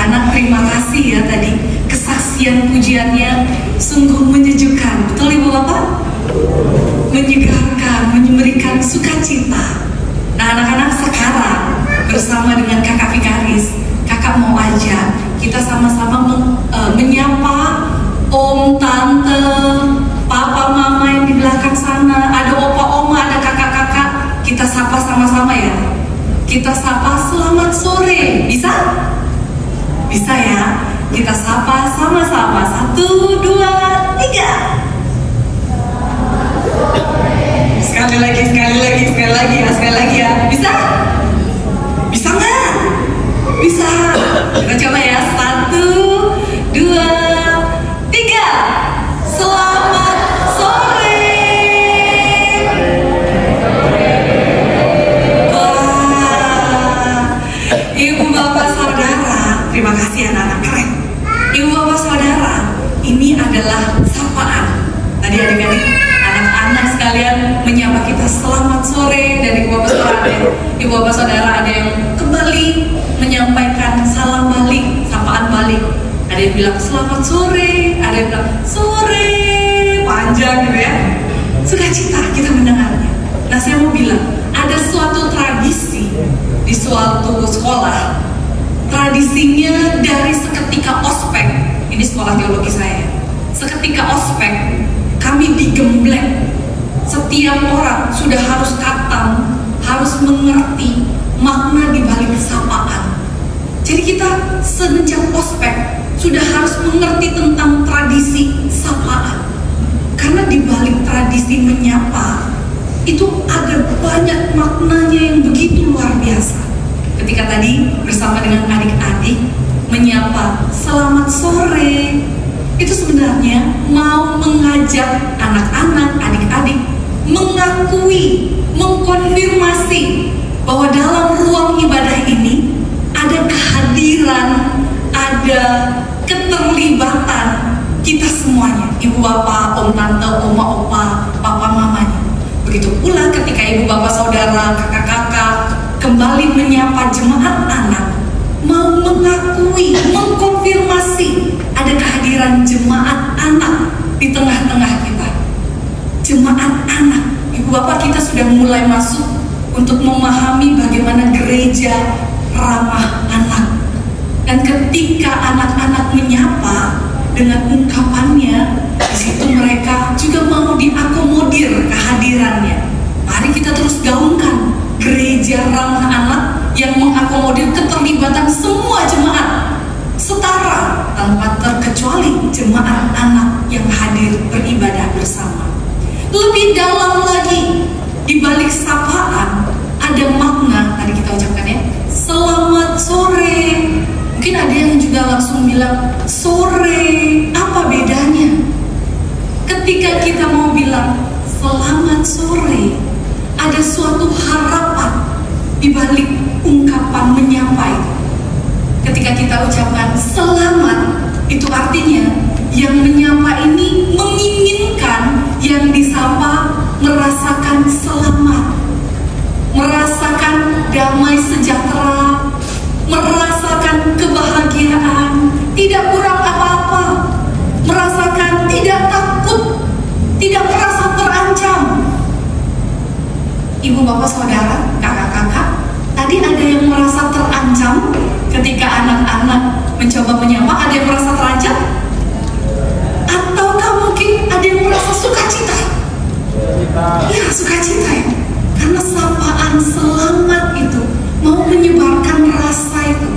anak-anak, terima kasih ya tadi kesaksian pujiannya sungguh menyejukkan. Betul Ibu Bapak? Menyegarkan, memberikan sukacita. Nah anak-anak, sekarang bersama dengan Kakak Vikaris, Kakak mau ajak kita sama-sama menyapa Om, Tante, Papa, Mama yang di belakang sana. Ada Opa, Oma, ada kakak-kakak. Kita sapa sama-sama ya. Kita sapa selamat sore. Bisa? Bisa ya? Kita sapa sama-sama. 1, 2, 3. Sekali lagi ya. Bisa? Bisa nggak? Bisa. Kita coba ya. 1, 2, 3. Selamat sore. Wah, Ibu Bapak Saudara, terima kasih anak-anak, keren. Ibu Bapak Saudara, ini adalah sapaan. Tadi adik-adik, anak-anak sekalian menyapa kita selamat sore. Dan Ibu Bapak Saudara ada yang kembali menyampaikan salam balik, sapaan balik. Ada yang bilang selamat sore, ada yang bilang sore, panjang gitu ya. Sukacita kita mendengarnya. Nah saya mau bilang, ada suatu tradisi di suatu sekolah. Tradisinya dari seketika ospek. Ini sekolah teologi saya. Seketika ospek, kami digembleng. Setiap orang sudah harus katam, harus mengerti makna di balik sapaan. Jadi kita sejak ospek sudah harus mengerti tentang tradisi sapaan. Karena di balik tradisi menyapa itu ada banyak maknanya yang begitu luar biasa. Ketika tadi bersama dengan adik-adik menyapa selamat sore, itu sebenarnya mau mengajak anak-anak, adik-adik mengakui, mengkonfirmasi bahwa dalam ruang ibadah ini ada kehadiran, ada keterlibatan kita semuanya, ibu bapak, om tante, oma opa, papa mamanya. Begitu pula ketika ibu bapak saudara, kakak-kakak kembali menyapa jemaat anak, mau mengakui, mengkonfirmasi ada kehadiran jemaat anak di tengah-tengah kita. Jemaat anak, ibu bapak, kita sudah mulai masuk untuk memahami bagaimana gereja ramah anak. Dan ketika anak-anak menyapa dengan ungkapannya, di situ mereka juga mau diakomodir kehadirannya. Mari kita terus gaungkan gereja ramah anak yang mengakomodir keterlibatan semua jemaat, setara tanpa terkecuali jemaat anak yang hadir beribadah bersama. Lebih dalam lagi, di balik sapaan ada makna, tadi kita ucapkan ya, selamat sore. Mungkin ada yang juga langsung bilang, sore, apa bedanya? Ketika kita mau bilang selamat sore, ada suatu harapan di balik ungkapan menyapa itu. Ketika kita ucapkan selamat, itu artinya yang menyapa ini menginginkan yang disapa merasakan selamat, merasakan damai sejahtera, merasakan kebahagiaan, tidak kurang apa-apa, merasakan tidak takut, tidak merasa terancam. Ibu bapak saudara, kakak-kakak, tadi ada yang merasa terancam ketika anak-anak mencoba menyapa, ada yang merasa terancam? Ataukah mungkin ada yang merasa sukacita? Ya, sukacita ya. Karena sapaan selamat itu mau menyebarkan rasa itu,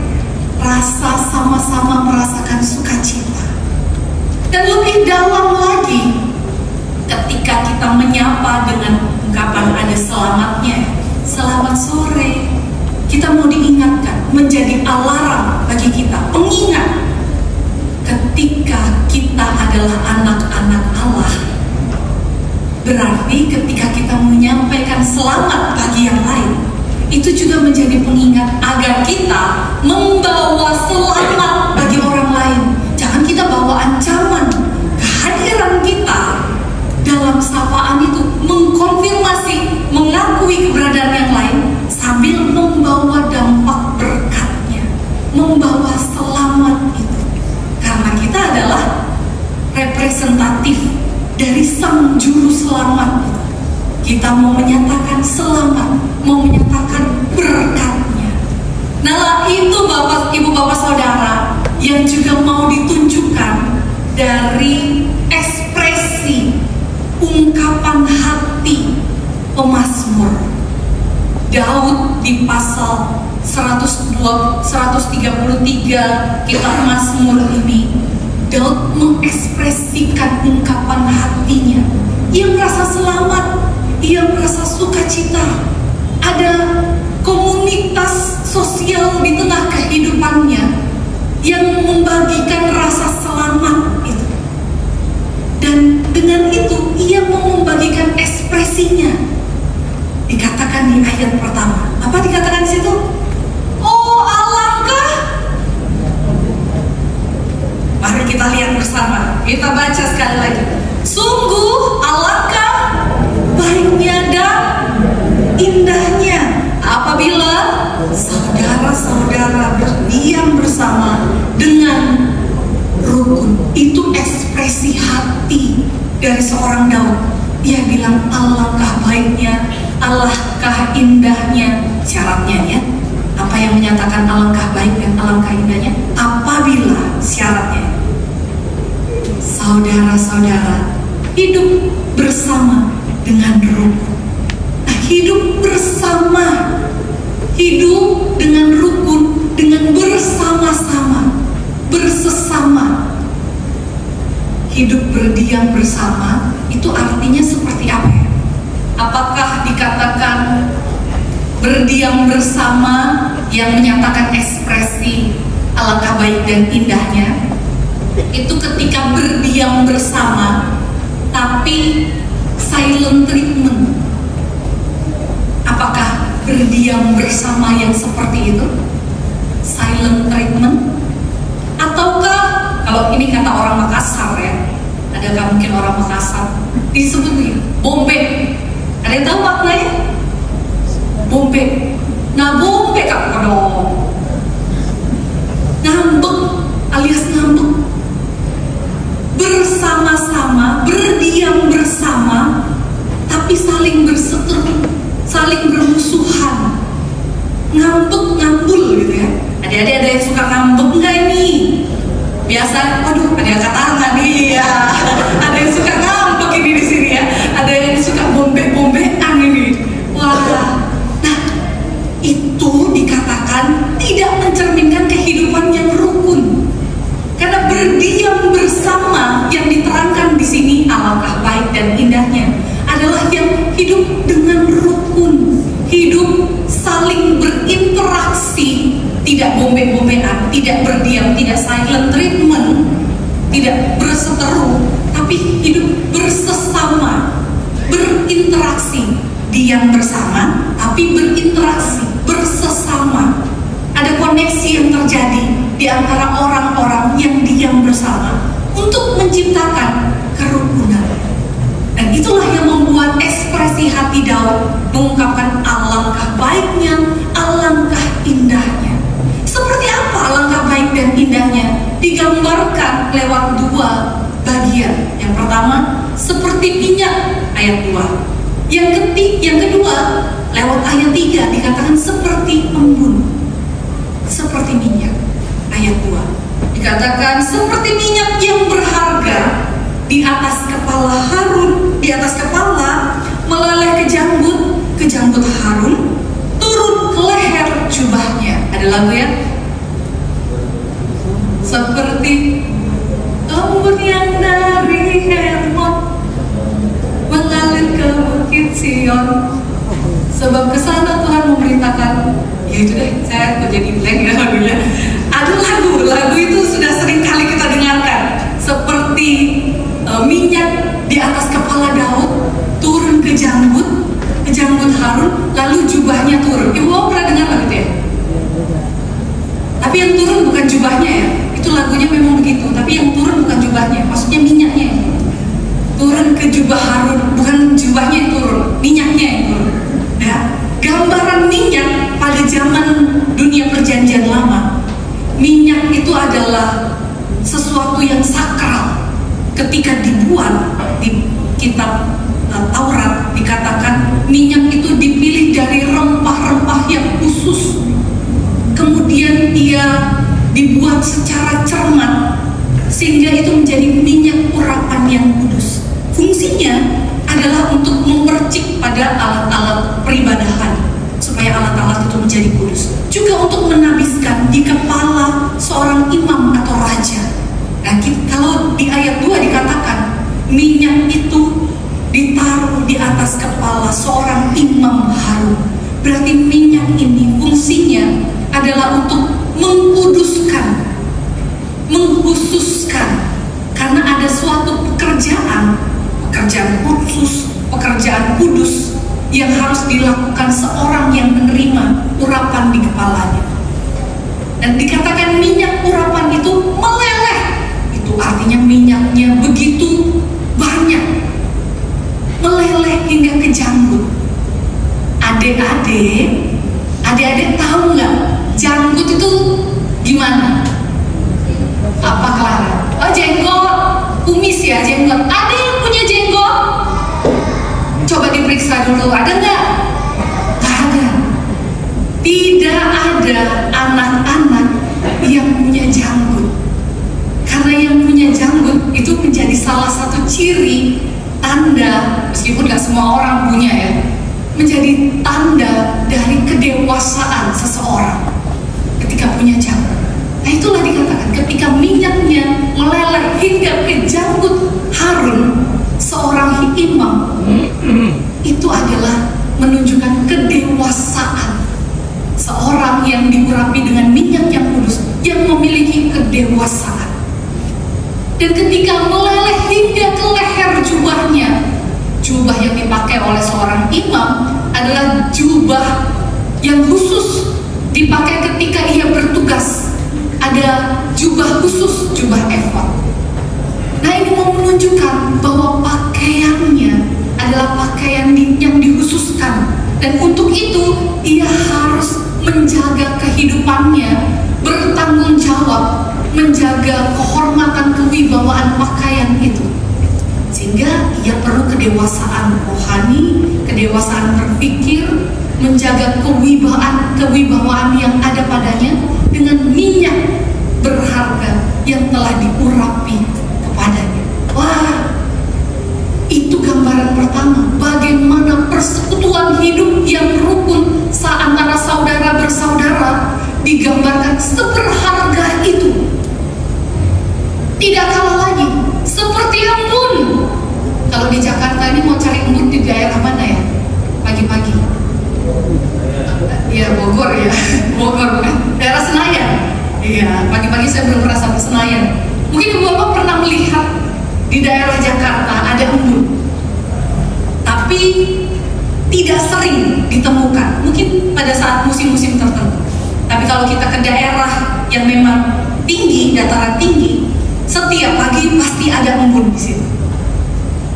rasa sama-sama merasakan sukacita. Dan lebih dalam lagi, ketika kita menyapa dengan ungkapan ada selamatnya, selamat sore, kita mau diingatkan, menjadi alarm bagi kita, pengingat. Ketika kita adalah anak-anak Allah, berarti ketika kita menyampaikan selamat bagi yang lain, itu juga menjadi pengingat agar kita membawa selamat bagi orang lain. Jangan kita bawa ancaman. Kehadiran kita dalam sapaan itu mengkonfirmasi, mengakui keberadaan yang lain sambil membawa dampak berkatnya, membawa selamat Sang Juru Selamat. Kita mau menyatakan selamat, mau menyatakan berkat-Nya. Nah, itu Bapak, Ibu, Bapak, Saudara, yang juga mau ditunjukkan dari ekspresi ungkapan hati pemazmur. Daud di pasal 133 kitab Mazmur ini, Daud mengekspresikan ungkapan hatinya. Ia merasa selamat, ia merasa sukacita. Ada komunitas sosial di tengah kehidupannya yang membagikan rasa selamat itu. Dan dengan itu ia mau membagikan ekspresinya. Dikatakan di ayat pertama. Apa dikatakan di situ? Oh, alangkah. Mari kita lihat bersama. Kita baca sekali lagi. Sungguh alangkah baiknya dan indahnya apabila saudara-saudara berdiam bersama dengan rukun. Itu ekspresi hati dari seorang Daud. Dia bilang alangkah baiknya, alangkah indahnya. Syaratnya ya, apa yang menyatakan alangkah baik dan alangkah indahnya? Apabila syaratnya saudara-saudara hidup bersama dengan rukun. Nah, hidup bersama, hidup dengan rukun, dengan bersama-sama, bersesama. Hidup berdiam bersama itu artinya seperti apa ya? Apakah dikatakan berdiam bersama yang menyatakan ekspresi alangkah baik dan indahnya? Itu ketika berdiam bersama tapi silent treatment. Apakah berdiam bersama yang seperti itu? Silent treatment? Ataukah, kalau ini kata orang Makassar ya, adakah mungkin orang Makassar disebut begini, bombek? Ada yang tahu maknanya? Bombek. Nah, bombek apa dong? Ngambek alias ngambek. Bersama-sama, berdiam bersama, tapi saling berseteru, saling bermusuhan. Ngambek, ngambul gitu ya. Adik-adik ada yang suka ngambek nggak ini? Biasa, waduh, ada yang kata nggak nih ya? Ada yang suka ngambek ini di sini ya? Ada yang suka bombek-bombekan ini. Wah, nah itu dikatakan tidak mencerminkan kehidupan yang rukun. Karena berdiam bersama yang diterangkan di sini alangkah baik dan indahnya adalah yang hidup dengan rukun, hidup saling berinteraksi, tidak bombek-bombekan, tidak berdiam, tidak silent treatment, tidak berseteru, tapi hidup bersesama, berinteraksi, diam bersama, tapi berinteraksi, bersesama. Ada koneksi yang terjadi di antara orang-orang yang diam bersama untuk menciptakan kerukunan. Dan itulah yang membuat ekspresi hati Daud mengungkapkan alangkah baiknya, alangkah indahnya. Seperti apa alangkah baik dan indahnya? Digambarkan lewat dua bagian. Yang pertama, seperti minyak, ayat 2. Yang kedua, lewat ayat 3 dikatakan seperti embun. Seperti minyak, ayat 2 dikatakan seperti minyak yang berharga di atas kepala Harun, di atas kepala meleleh ke janggut Harun, turun ke leher jubahnya. Ada lagu ya? Seperti embun yang dari Hermon mengalir ke Bukit Sion, sebab kesana Tuhan memerintahkan. Ya itu deh, saya kok jadi blank ya lagunya. Ada lagu itu sudah sering kali kita dengarkan. Seperti minyak di atas kepala Daud turun ke janggut Harun, lalu jubahnya turun. Ibu pernah dengar lagu itu ya? Tapi yang turun bukan jubahnya ya. Itu lagunya memang begitu. Tapi yang turun bukan jubahnya, maksudnya minyaknya. Turun ke jubah Harun, bukan jubahnya yang turun, minyaknya yang turun. Ya, gambaran minyak pada zaman dunia perjanjian lama, minyak itu adalah sesuatu yang sakral. Ketika dibuat di kitab diparut secara cermat sehingga itu menjadi minyak urapan yang kudus. Fungsinya adalah untuk memercik pada alat-alat peribadahan supaya alat-alat itu menjadi kudus. Juga untuk menabiskan di kepala seorang imam atau raja. Nah, kalau di ayat 2 dikatakan minyak itu ditaruh di atas kepala seorang imam Harun, berarti minyak ini fungsinya adalah untuk mengkuduskan, mengkhususkan, karena ada suatu pekerjaan khusus, pekerjaan kudus yang harus dilakukan seorang yang menerima urapan di kepalanya. Dan dikatakan minyak urapan itu meleleh, itu artinya minyaknya begitu banyak, meleleh hingga ke janggut. Adik-adik tahu nggak janggut itu gimana? Apa Clara? Oh, jenggot, kumis ya, jenggot. Ada yang punya jenggot? Coba diperiksa dulu, ada nggak? Nggak ada. Tidak ada anak-anak yang punya janggut. Karena yang punya janggut itu menjadi salah satu ciri tanda, meskipun nggak semua orang punya ya, menjadi tanda dari kedewasaan seseorang ketika punya janggut. Nah, itulah dikatakan ketika minyaknya meleleh hingga ke janggut Harun, seorang imam, itu adalah menunjukkan kedewasaan seorang yang diurapi dengan minyak yang kudus, yang memiliki kedewasaan. Dan ketika meleleh hingga ke leher jubahnya, jubah yang dipakai oleh seorang imam adalah jubah yang khusus dipakai ketika ia bertugas. Ada jubah khusus, jubah efod. Nah, ini mau menunjukkan bahwa pakaiannya adalah pakaian yang dikhususkan, dan untuk itu ia harus menjaga kehidupannya, bertanggung jawab, menjaga kehormatan kewibawaan pakaian itu, sehingga ia perlu kedewasaan rohani, kedewasaan berpikir, menjaga kewibawaan yang ada padanya dengan minyak berharga yang telah diurapi kepadanya. Wah, itu gambaran pertama bagaimana persekutuan hidup yang rukun antara saudara bersaudara digambarkan seberharga itu. Tidak kalah lagi seperti embun. Kalau di Jakarta ini mau cari embun di daerah mana ya? Pagi-pagi. Ya Bogor ya, Bogor bukan? Daerah Senayan. Iya, pagi-pagi saya belum pernah sampai Senayan. Mungkin Bapak pernah melihat di daerah Jakarta ada embun, tapi tidak sering ditemukan. Mungkin pada saat musim-musim tertentu. Tapi kalau kita ke daerah yang memang tinggi, dataran tinggi, setiap pagi pasti ada embun di situ.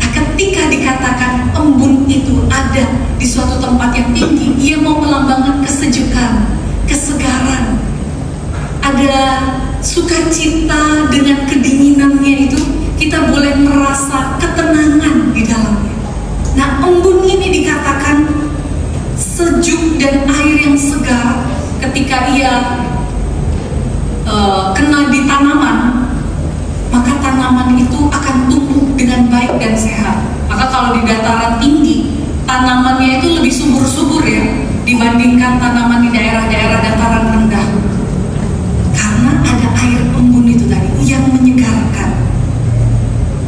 Nah, ketika dikatakan embun itu ada di suatu tempat yang tinggi, ia mau melambangkan kesejukan, kesegaran. Ada sukacita dengan kedinginannya itu, kita boleh merasa ketenangan di dalamnya. Nah, embun ini dikatakan sejuk dan air yang segar ketika ia kena di tanaman, maka tanaman itu akan tumbuh dengan baik dan sehat. Maka kalau di dataran tinggi, tanamannya itu lebih subur-subur ya, dibandingkan tanaman di daerah-daerah dataran rendah. Karena ada air embun itu tadi yang menyegarkan.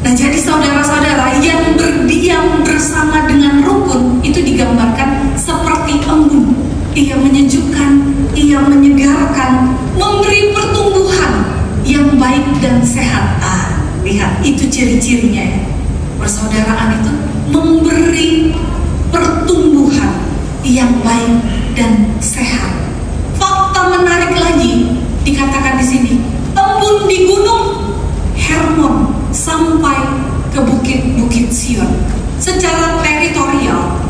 Nah, jadi saudara-saudara yang berdiam bersama dengan rukun itu digambarkan seperti embun. Ia menyejukkan, ia menyegarkan, memberi pertumbuhan yang baik dan sehat. Lihat, itu ciri-cirinya ya. Persaudaraan itu memberi pertumbuhan yang baik dan sehat. Fakta menarik lagi dikatakan di sini, embun di gunung Hermon sampai ke bukit-bukit Sion. Secara teritorial,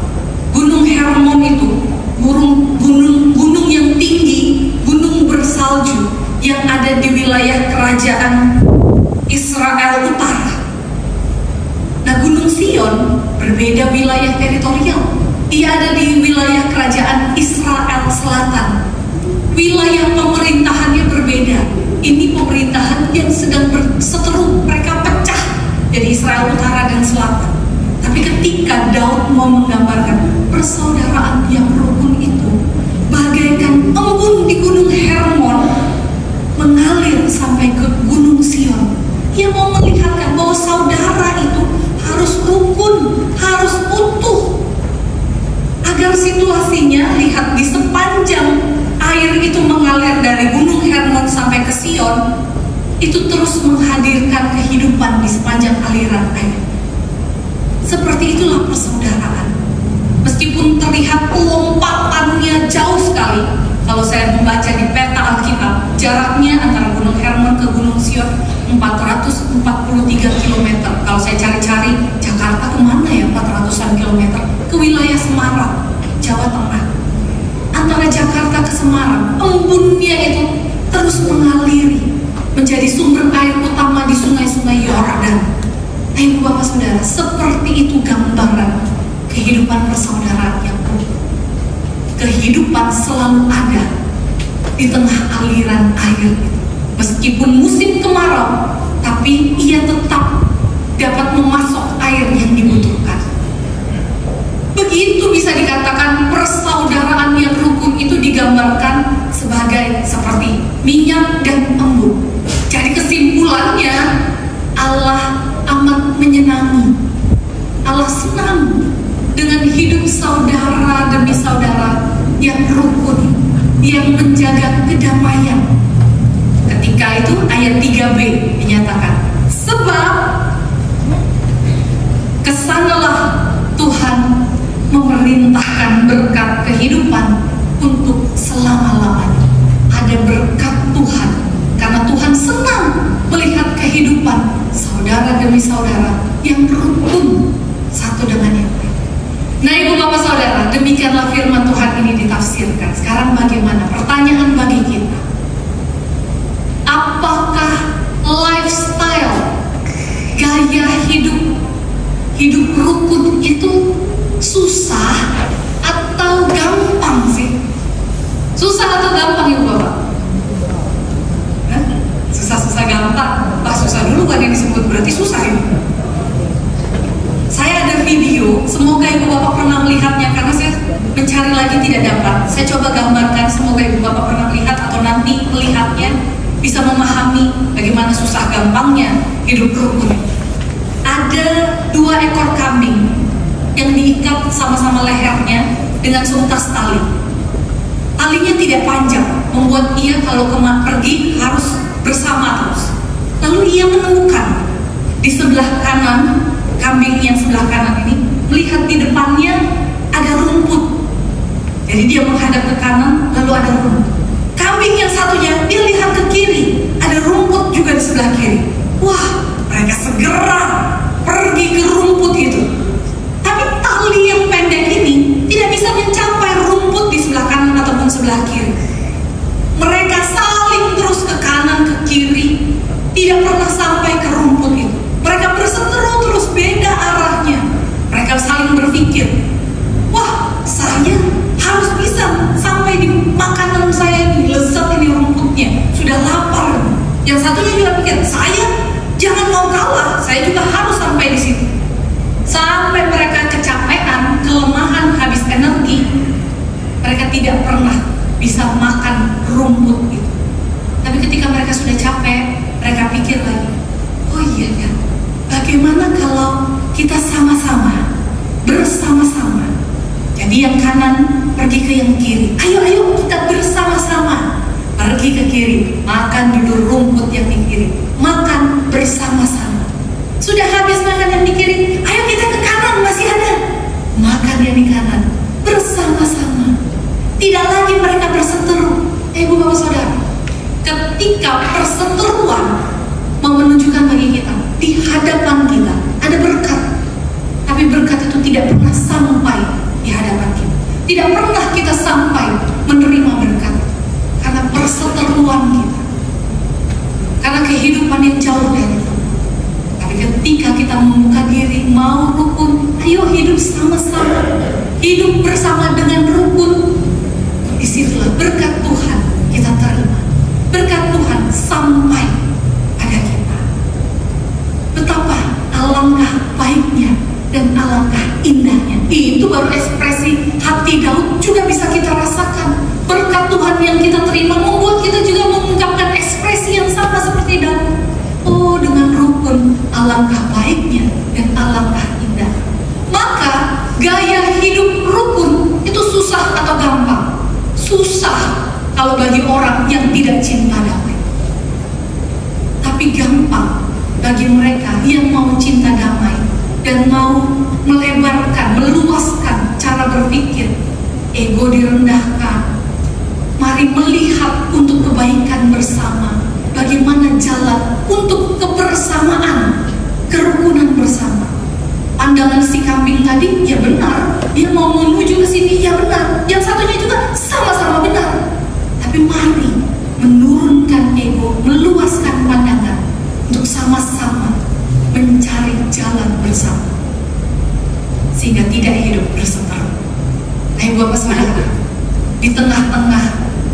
gunung Hermon itu gunung yang tinggi, gunung bersalju yang ada di wilayah kerajaan Israel Utara. Nah, gunung Sion berbeda wilayah teritorial. Ia ada di wilayah kerajaan Israel Selatan. Wilayah pemerintahannya berbeda. Ini sedang berseteru, mereka pecah jadi Israel Utara dan Selatan. Tapi ketika Daud mau menggambarkan persaudaraan yang rukun itu bagaikan embun di Gunung Hermon mengalir sampai ke Gunung Sion, ia mau melihatkan bahwa saudara itu harus rukun, harus utuh, agar situasinya, lihat di sepanjang air itu mengalir dari Gunung Hermon sampai ke Sion, itu terus menghadirkan kehidupan di sepanjang aliran air. Seperti itulah persaudaraan. Meskipun terlihat lompatannya jauh sekali, kalau saya membaca di peta Alkitab, jaraknya antara Gunung Hermon ke Gunung Sion 443 km. Kalau saya cari-cari, Jakarta kemana ya 400-an kilometer? Ke wilayah Semarang, Jawa Tengah. Antara Jakarta ke Semarang, embunnya itu terus mengaliri menjadi sumber air utama di sungai-sungai Yordan. Ibu bapak saudara, seperti itu gambaran kehidupan persaudaraan yang utuh. Kehidupan selalu ada di tengah aliran air itu. Meskipun musim kemarau, tapi ia tetap dapat memasok air yang dibutuhkan. Begitu bisa dikatakan persaudaraan yang rukun itu digambarkan seperti minyak dan embun. Jadi kesimpulannya, Allah amat menyenangi, Allah senang dengan hidup saudara demi saudara yang rukun, yang menjaga kedamaian. Ketika itu ayat 3b dinyatakan, sebab kesanalah Tuhan memerintahkan berkat kehidupan untuk selama-lamanya. Ada berkat Tuhan, karena Tuhan senang melihat kehidupan saudara demi saudara yang rukun satu dengan yang lain. Nah ibu bapak saudara, demikianlah firman Tuhan ini ditafsirkan. Sekarang bagaimana? Pertanyaan bagi kita, apakah lifestyle, gaya hidup rukun itu susah atau gampang sih? Susah atau gampang ibu bapak? Susah-susah gampang. Susah dulu kan yang disebut, berarti susah ini. Saya ada video, semoga ibu bapak pernah melihatnya, karena saya mencari lagi tidak dapat. Saya coba gambarkan, semoga ibu bapak pernah melihat atau nanti melihatnya bisa memahami bagaimana susah gampangnya hidup rukun. Ada 2 ekor kambing yang diikat sama-sama lehernya dengan seutas tali. Talinya tidak panjang, membuat ia kalau pergi harus bersama terus. Lalu ia menemukan di sebelah kanan, kambing yang sebelah kanan ini melihat di depannya ada rumput. Jadi dia menghadap ke kanan, lalu ada rumput. Kambing yang satunya dia lihat ke kiri, ada rumput juga di sebelah kiri. Wah, mereka segera pergi ke rumput itu. Tapi tali yang pendek ini tidak bisa mencapai rumput di sebelah kanan ataupun sebelah kiri. Mereka saling terus ke kanan ke kiri, tidak pernah sampai ke rumput itu. Mereka berseteru terus, beda arahnya. Mereka saling berpikir, wah, saya harus bisa sampai di makanan saya ini, lezat ini rumputnya, sudah lapar. Yang satunya juga pikir, saya jangan mau kalah, saya juga harus sampai di situ. Sampai mereka kecapean, kelemahan, habis energi, mereka tidak pernah bisa makan rumput itu. Tapi ketika mereka sudah capek, mereka pikir lagi, oh iya ya, bagaimana kalau kita sama-sama, bersama-sama. Jadi yang kanan pergi ke yang kiri, ayo kita bersama-sama pergi ke kiri, makan dulu rumput yang di kiri, makan bersama-sama. Sudah habis makan yang di kiri, ayo kita ke kanan, masih ada, makan yang di kanan bersama-sama. Tidak lagi mereka berseteru. Ibu bapak saudara, ketika perseteruan mau menunjukkan bagi kita, di hadapan kita ada berkat, tapi berkat itu tidak pernah sampai di hadapan kita. Tidak pernah kita sampai menerima berkat karena perseteruan kita, karena kehidupan yang jauh dari itu. Tapi ketika kita membuka diri, mau rukun, ayo hidup sama-sama, hidup bersama dengan rukun, disitulah berkat Tuhan kita terima. Berkat Tuhan sampai pada kita. hati Daud juga bisa kita rasakan. Berkat Tuhan yang kita terima membuat kita juga mengungkapkan ekspresi yang sama seperti Daud. Oh, dengan rukun, alangkah baiknya dan alangkah indah. Maka gaya hidup rukun itu susah atau gampang? Susah kalau bagi orang yang tidak cinta damai. Tapi gampang bagi mereka yang mau cinta damai dan mau melebarkan, meluaskan cara berpikir. Ego direndahkan. Mari melihat untuk kebaikan bersama. Bagaimana jalan untuk kebersamaan, kerukunan bersama. Pandangan si kambing tadi, ya benar. Dia mau menuju ke sini, ya benar. Yang satunya juga sama-sama benar. Tapi mari menurunkan ego, meluaskan pandangan untuk sama-sama mencari jalan bersama, sehingga tidak hidup berseteru. Bapak Saudara, di tengah-tengah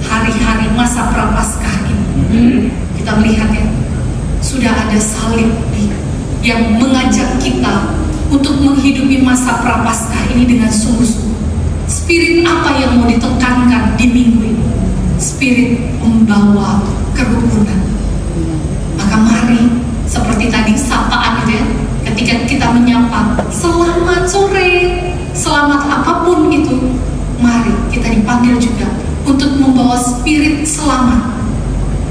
hari-hari masa Prapaskah ini, kita melihat ya, sudah ada salib yang mengajak kita untuk menghidupi masa Prapaskah ini dengan sungguh-sungguh. Spirit apa yang mau ditekankan di minggu ini? Spirit membawa kerukunan. Maka mari, seperti tadi sapaan itu ya, ketika kita menyapa selamat sore, selamat apapun itu, mari kita dipanggil juga untuk membawa spirit selamat.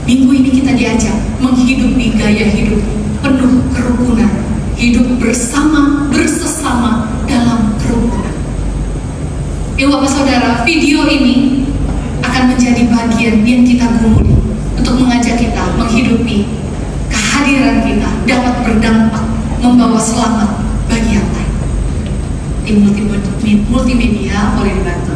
Minggu ini kita diajak menghidupi gaya hidup penuh kerukunan, hidup bersama, bersesama dalam kerukunan. Bapak Saudara, video ini akan menjadi bagian yang kita gumuli untuk mengajak kita menghidupi kehadiran kita dapat berdampak membawa selamat bagi yang lain. Tim multimedia boleh dibantu.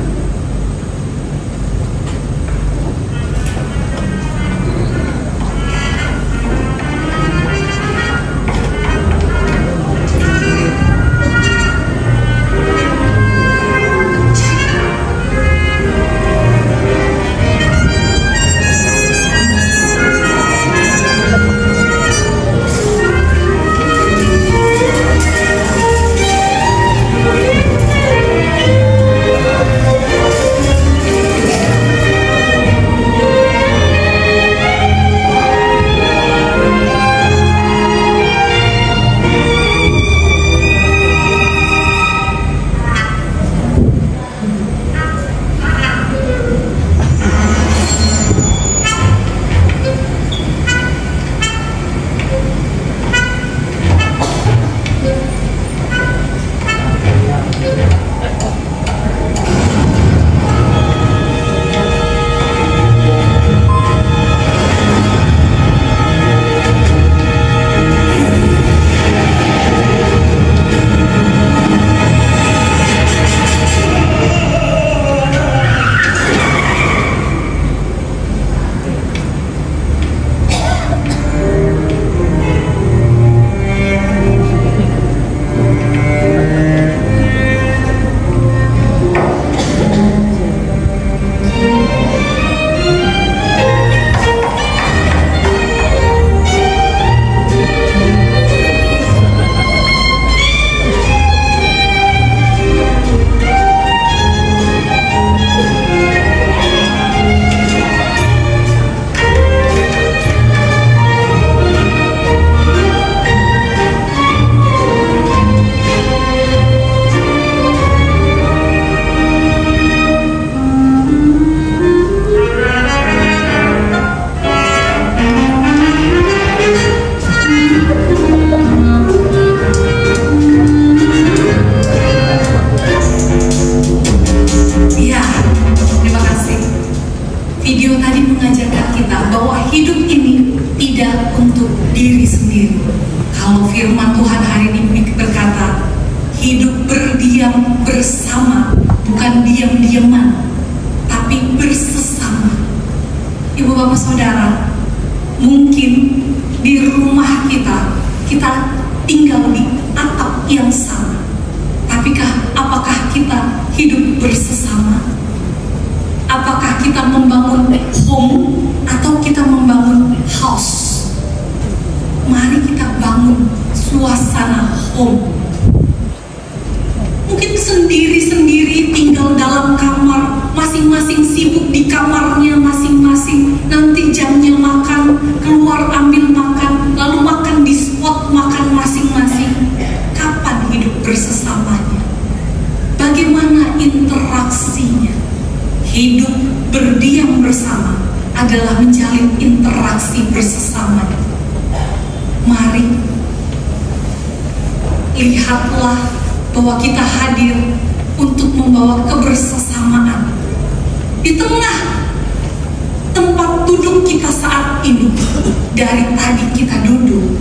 firman Tuhan hari ini berkata, hidup berdiam bersama, bukan diam-diaman, tapi bersesama. Ibu bapak saudara, mungkin di rumah kita tinggal di atap yang sama, tapi apakah kita hidup bersesama? Apakah kita membangun home atau kita membangun house? Mari kita bangun suasana home. Mungkin sendiri-sendiri tinggal dalam masing-masing sibuk di kamarnya masing-masing, nanti jamnya makan, keluar ambil makan, lalu makan di spot makan masing-masing. Kapan hidup bersesamanya? Bagaimana interaksinya? Hidup berdiam bersama adalah menjalin interaksi bersama. Mari lihatlah bahwa kita hadir untuk membawa kebersamaan di tengah tempat duduk kita saat ini. Dari tadi kita duduk,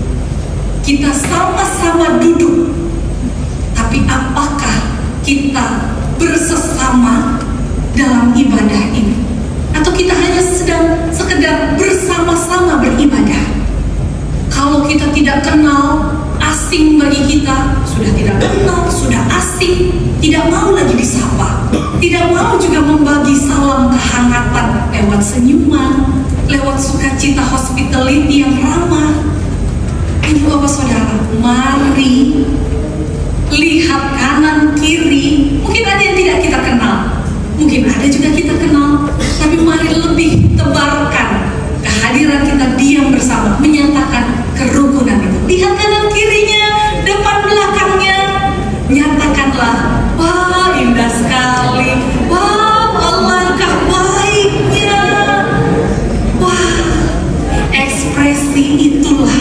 kita sama-sama duduk, tapi apakah kita bersesama dalam ibadah ini? Atau kita hanya sedang sekedar bersama-sama beribadah? Kalau kita tidak kenal, asing bagi kita, sudah tidak kenal, sudah asing, tidak mau lagi disapa, tidak mau juga membagi salam kehangatan lewat senyuman, lewat sukacita hospitality yang ramah. Ibu bapak saudara, mari lihat kanan kiri. Mungkin ada yang tidak kita kenal, mungkin ada juga kita kenal, tapi mari lebih tebarkan kehadiran kita diam bersama, menyatakan kerukunan itu. Lihat kanan kirinya, depan belakangnya, nyatakanlah, wah indah sekali, wah alangkah baiknya, wah. Ekspresi itulah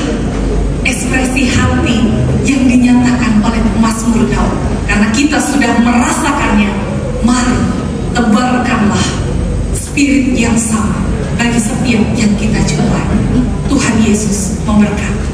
ekspresi hati yang dinyatakan oleh Mazmur Daud. Karena kita sudah merasakannya, mari tebarkanlah spirit yang sama bagi setiap yang kita jumpai. Tuhan Yesus memberkati.